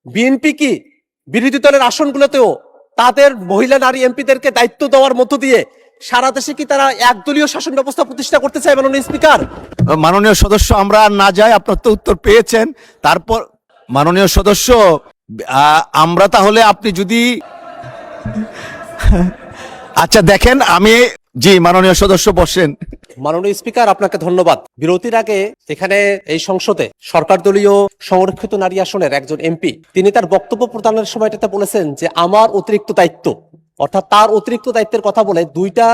BNP কি বিরোধী দলের আসনগুলোতেও তাদের মহিলা নারী এমপিদেরকে দায়িত্ব দেওয়ার মধ্য দিয়ে সারা দেশে কি তারা একদলীয় শাসন ব্যবস্থা প্রতিষ্ঠা করতে চায় মাননীয় স্পিকার? মাননীয় সদস্য, আমরা আর না যাই, আপনার তো উত্তর পেয়েছেন। তারপর মাননীয় সদস্য, আমরা তাহলে আপনি যদি আচ্ছা দেখেন, আমি জি মাননীয় সদস্য বসেন। মাননীয় স্পিকার, আপনাকে ধন্যবাদ। বিরতির আগে এখানে এই সংসদে সরকার দলীয় সংরক্ষিত নারী আসনের একজন এমপি তিনি তার বক্তব্য প্রদানের সময়টাতে বলেছেন যে আমার অতিরিক্ত দায়িত্ব, অর্থাৎ তার অতিরিক্ত দায়িত্বের কথা বলে দুইটা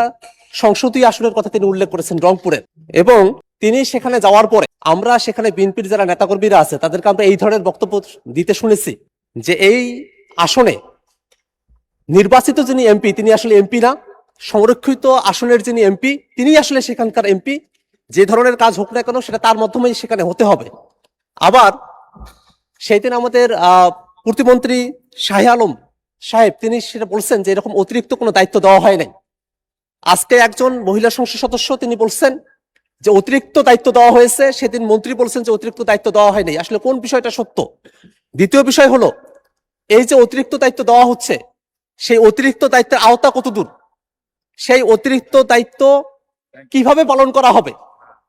সংসদীয় আসনের কথা তিনি উল্লেখ করেছেন রংপুরের। এবং তিনি সেখানে যাওয়ার পরে আমরা সেখানে বিএনপির যারা নেতাকর্মীরা আছে তাদেরকে আমরা এই ধরনের বক্তব্য দিতে শুনেছি যে এই আসনে নির্বাচিত যিনি এমপি তিনি আসলে এমপি না, সংরক্ষিত আসনের যিনি এমপি তিনি আসলে সেখানকার এমপি। যে ধরনের কাজ হোক না কেন সেটা তার মাধ্যমেই সেখানে হতে হবে। আবার সেই দিন আমাদের প্রতিমন্ত্রী শাহে আলম সাহেব তিনি সেটা বলছেন যে এরকম অতিরিক্ত কোনো দায়িত্ব দেওয়া হয় নাই। আজকে একজন মহিলা সংসদ সদস্য তিনি বলছেন যে অতিরিক্ত দায়িত্ব দেওয়া হয়েছে, সেদিন মন্ত্রী বলছেন যে অতিরিক্ত দায়িত্ব দেওয়া হয়নি। আসলে কোন বিষয়টা সত্য? দ্বিতীয় বিষয় হলো, এই যে অতিরিক্ত দায়িত্ব দেওয়া হচ্ছে সেই অতিরিক্ত দায়িত্বের আওতা কতদূর, সেই অতিরিক্ত দায়িত্ব কিভাবে পালন করা হবে,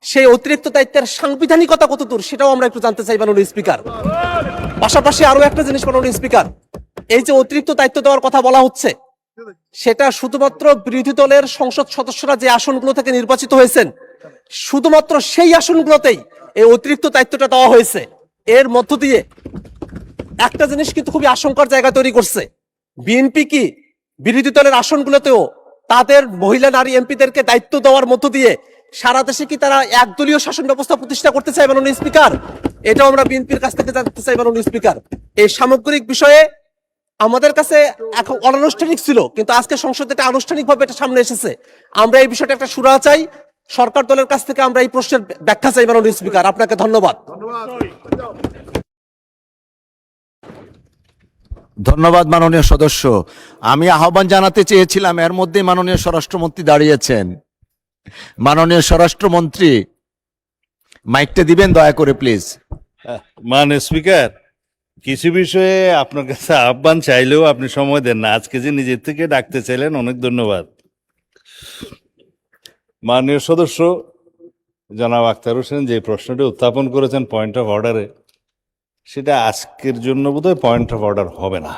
সেই অতিরিক্ত দায়িত্বের সাংবিধানিকতা কতদূর সেটাও আমরা একটু জানতে চাই মাননীয় স্পিকার। পাশাপাশি আরো একটা জিনিস মাননীয় স্পিকার, এই যে অতিরিক্ত দায়িত্ব দেওয়ার কথা বলা হচ্ছে সেটা শুধুমাত্র বিরোধী দলের সংসদ সদস্যরা যে আসনগুলো থেকে নির্বাচিত হয়েছেন শুধুমাত্র সেই আসনগুলোতেই এই অতিরিক্ত দায়িত্বটা দেওয়া হয়েছে। এর মধ্য দিয়ে একটা জিনিস কিন্তু খুবই আশঙ্কার জায়গা তৈরি করছে, বিএনপি কি বিরোধী দলের আসনগুলোতেও তাদের মহিলা নারী এমপিদেরকে দায়িত্ব দেওয়ার মধ্য দিয়ে সারা দেশে কি তারা একদলীয় শাসন ব্যবস্থা প্রতিষ্ঠা করতে চায় মাননীয় স্পিকার? এটাও আমরা বিএনপির কাছ থেকে জানতে চাই মাননীয় স্পিকার। এই সামগ্রিক বিষয়ে আমাদের কাছে এখন অনানুষ্ঠানিক ছিল, কিন্তু আজকে সংসদে এটা আনুষ্ঠানিকভাবে এটা সামনে এসেছে। আমরা এই বিষয়টা একটা সুরাহা চাই, সরকার দলের কাছ থেকে আমরা এই প্রশ্নের ব্যাখ্যা চাই মাননীয় স্পিকার। আপনাকে ধন্যবাদ। ধন্যবাদ মাননীয় সদস্য। আমি আহ্বান জানাতে চেয়েছিলাম, এর মধ্যে মাননীয় স্বরাষ্ট্রমন্ত্রী দাঁড়িয়েছেন। মাননীয় স্বরাষ্ট্রমন্ত্রী মাইকটা দিবেন দয়া করে প্লিজ। মাননীয় স্পিকার, কিছু বিষয়ে আপনার কাছে আহ্বান চাইলেও আপনি সময় দেন না। আজকে যে নিজের থেকে ডাকতে চাইলেন, অনেক ধন্যবাদ। মাননীয় সদস্য জনাব আখতার হোসেন যে প্রশ্নটি উত্থাপন করেছেন পয়েন্ট অফ অর্ডারে, সেটা আজকের জন্য বোধহয় পয়েন্ট অফ অর্ডার হবে না।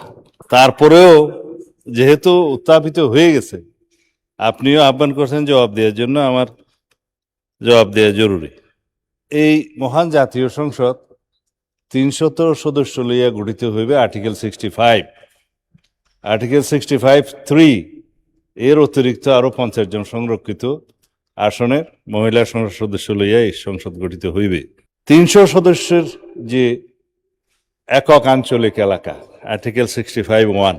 তারপরেও যেহেতু উত্থাপিত হয়ে গেছে, আপনিও আহ্বান করছেন জবাব দেওয়ার জন্য, আমার জবাব দেওয়া জরুরি। এই মহান জাতীয় সংসদ 300 সদস্য লইয়া গঠিত হইবে আর্টিকেল 65। আর্টিকেল 65(3) এর অতিরিক্ত আরো 50 জন সংরক্ষিত আসনের মহিলা সংসদ সদস্য লইয়া এই সংসদ গঠিত হইবে। 300 সদস্যের যে একক আঞ্চলিক এলাকা, আর্টিকেল 65(1),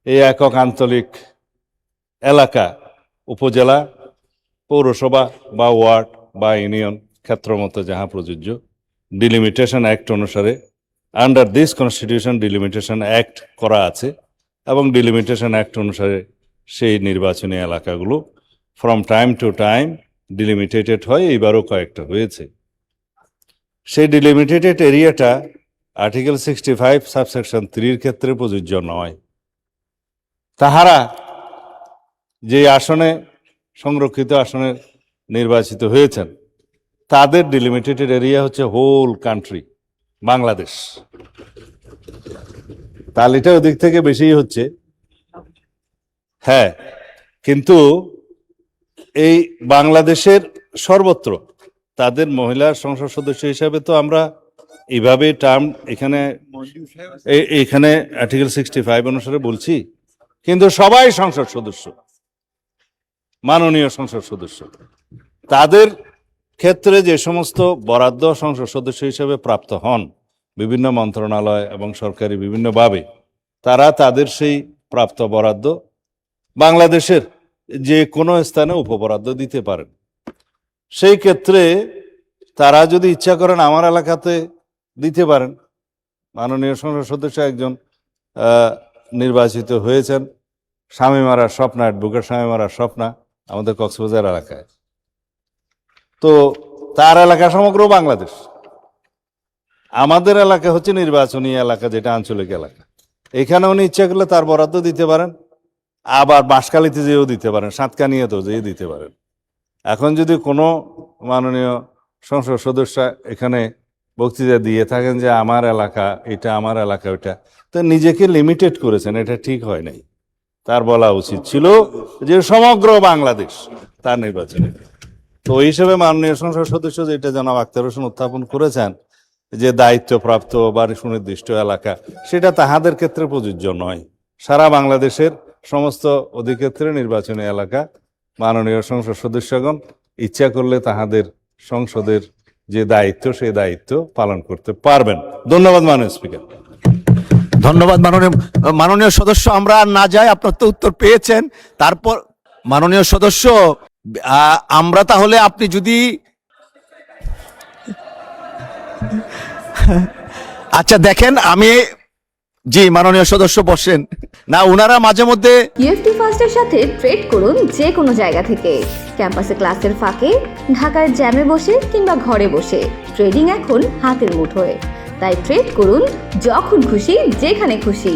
এই একক আঞ্চলিক এলাকা উপজেলা, পৌরসভা বা ওয়ার্ড বা ইউনিয়ন ক্ষেত্রমতো যাহা প্রযোজ্য, ডিলিমিটেশন অ্যাক্ট অনুসারে under this constitution delimitation act করা আছে, এবং ডিলিমিটেশন অ্যাক্ট অনুসারে সেই নির্বাচনী এলাকাগুলো ফ্রম টাইম টু টাইম ডিলিমিটেটেড হয়। এইবারও কয়েকটা হয়েছে। সেই ডিলিমিটেটেড এরিয়াটা আর্টিকেল 65 সাবসেকশন 3 ক্ষেত্রে প্রযোজ্য নয়। তাহারা যে আসনে সংরক্ষিত আসনে নির্বাচিত হয়েছেন তাদের ডিলিমিটেটেড এরিয়া হচ্ছে হোল কান্ট্রি বাংলাদেশ। তাহলে এটা ওদিক থেকে বেশি হচ্ছে। হ্যাঁ, কিন্তু এই বাংলাদেশের সর্বত্র তাদের মহিলা সংসদ সদস্য হিসাবে তো আমরা এইভাবে টার্ম এখানে আর্টিকেল 65 অনুসারে বলছি, কিন্তু সবাই সংসদ সদস্য, মাননীয় সংসদ সদস্য। তাদের ক্ষেত্রে যে সমস্ত বরাদ্দ সংসদ সদস্য হিসেবে প্রাপ্ত হন বিভিন্ন মন্ত্রণালয় এবং সরকারি বিভিন্নভাবে, তারা তাদের সেই প্রাপ্ত বরাদ্দ বাংলাদেশের যে কোনো স্থানে উপবরাদ্দ দিতে পারেন। সেই ক্ষেত্রে তারা যদি ইচ্ছা করেন আমার এলাকাতে দিতে পারেন। মাননীয় সংসদ সদস্য একজন নির্বাচিত হয়েছেন স্বামীমারা স্বপ্না, অ্যাডভোকেট স্বামীমারা স্বপ্না, আমাদের কক্সবাজার এলাকায়। তো তার এলাকা সমগ্র বাংলাদেশ। আমাদের এলাকা হচ্ছে নির্বাচনী এলাকা, যেটা আঞ্চলিক এলাকা। এখানে উনি ইচ্ছা করলে তার বরাদ্দ দিতে পারেন, আবার বাঁশখালীতে যেও দিতে পারেন, সাতকানিয়াতেও যেয়ে দিতে পারেন। এখন যদি কোনো মাননীয় সংসদ সদস্য এখানে বক্তৃতা দিয়ে থাকেন যে আমার এলাকা এটা, আমার এলাকা ওইটা, তো নিজেকে লিমিটেড করেছেন, এটা ঠিক হয় নাই। তার বলা উচিত ছিল যে সমগ্র বাংলাদেশ তার নির্বাচনে। তো ওই হিসেবে মাননীয় সংসদ সদস্য যেটা জনাব আখতার হোসেন উত্থাপন করেছেন যে দায়িত্বপ্রাপ্ত বা সুনির্দিষ্ট এলাকা, সেটা তাহাদের ক্ষেত্রে প্রযোজ্য নয়। সারা বাংলাদেশের সমস্ত অধিক্ষেত্রে নির্বাচনী এলাকা মাননীয় সংসদ সদস্যগণ ইচ্ছা করলে তাহাদের সংসদের যে দায়িত্ব সেই দায়িত্ব পালন করতে পারবেন। ধন্যবাদ মাননীয় স্পিকার। ধন্যবাদ মাননীয় সদস্য। আমরা আর না যাই, আপনার তো উত্তর পেয়েছেন। তারপর মাননীয় সদস্য, আমরা তাহলে আপনি যদি আচ্ছা দেখেন, আমি জি মাননীয় সদস্য বসেন না, ওনারা মাঝে মধ্যে ইউএফটি ফার্স্টের সাথে ট্রেড করুন যে কোনো জায়গা থেকে। ক্যাম্পাসে ক্লাসের ফাঁকে, ঢাকার জ্যামে বসে কিংবা ঘরে বসে, ট্রেডিং এখন হাতের মুঠোয়। তাই ট্রেড করুন যখন খুশি, যেখানে খুশি।